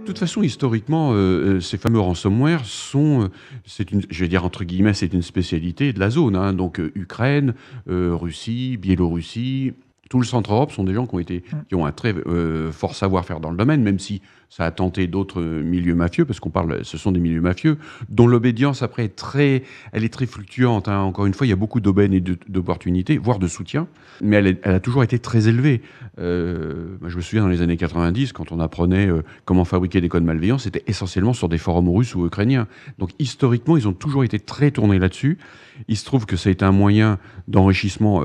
De toute façon, historiquement, ces fameux ransomware sont, je vais dire entre guillemets, c'est une spécialité de la zone, hein. Donc, Ukraine, Russie, Biélorussie, tout le Centre-Europe sont des gens qui ont un très fort savoir-faire dans le domaine, même si ça a tenté d'autres milieux mafieux, parce ce sont des milieux mafieux, dont l'obédience après elle est très fluctuante, hein. Encore une fois, il y a beaucoup d'aubaines et d'opportunités, voire de soutien, mais elle a toujours été très élevée. Moi, je me souviens dans les années 90, quand on apprenait comment fabriquer des codes malveillants, c'était essentiellement sur des forums russes ou ukrainiens. Donc historiquement, ils ont toujours été très tournés là-dessus. Il se trouve que ça a été un moyen d'enrichissement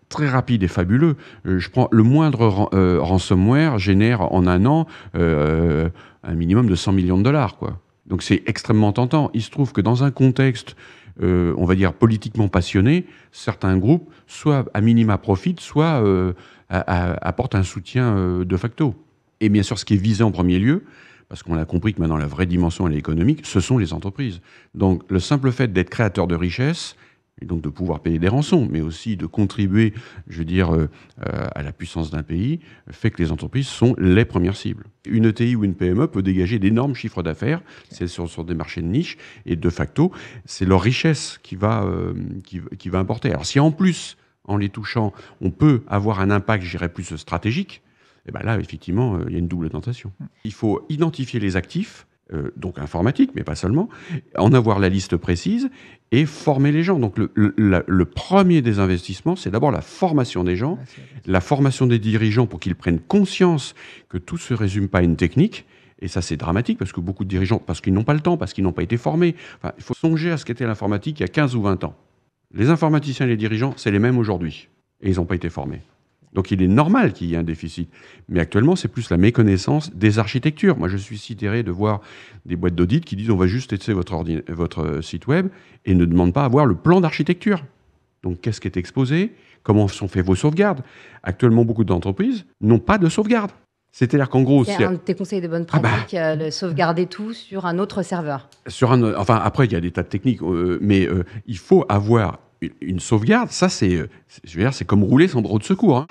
très rapide et fabuleux. Je prends le moindre ransomware génère en un an un minimum de 100 millions de dollars, quoi. Donc c'est extrêmement tentant. Il se trouve que dans un contexte, on va dire politiquement passionné, certains groupes, soit à minima profitent, soit apportent un soutien de facto. Et bien sûr, ce qui est visé en premier lieu, parce qu'on a compris que maintenant la vraie dimension elle est économique, ce sont les entreprises. Donc le simple fait d'être créateur de richesse, et donc de pouvoir payer des rançons, mais aussi de contribuer, je veux dire, à la puissance d'un pays, fait que les entreprises sont les premières cibles. Une ETI ou une PME peut dégager d'énormes chiffres d'affaires, c'est sur des marchés de niche, et de facto, c'est leur richesse qui va importer. Alors si en plus, en les touchant, on peut avoir un impact, je dirais, plus stratégique, et ben là, effectivement, il y a une double tentation. Il faut identifier les actifs, donc informatique, mais pas seulement, en avoir la liste précise et former les gens. Donc le premier des investissements, c'est d'abord la formation des gens, la formation des dirigeants pour qu'ils prennent conscience que tout ne se résume pas à une technique. Et ça, c'est dramatique parce que beaucoup de dirigeants, parce qu'ils n'ont pas le temps, parce qu'ils n'ont pas été formés. Enfin, il faut songer à ce qu'était l'informatique il y a 15 ou 20 ans. Les informaticiens et les dirigeants, c'est les mêmes aujourd'hui. Et ils n'ont pas été formés. Donc il est normal qu'il y ait un déficit. Mais actuellement, c'est plus la méconnaissance des architectures. Moi, je suis sidéré de voir des boîtes d'audit qui disent on va juste tester votre site web et ne demandent pas à voir le plan d'architecture. Donc qu'est-ce qui est exposé? Comment sont faites vos sauvegardes? Actuellement, beaucoup d'entreprises n'ont pas de sauvegarde. C'est-à-dire qu'en gros... C'est un de tes conseils de bonne pratique, de sauvegarder tout sur un autre serveur. Enfin, après, il y a des tas de techniques, mais il faut avoir une sauvegarde. Ça, je veux dire, c'est comme rouler sans roue de secours, hein.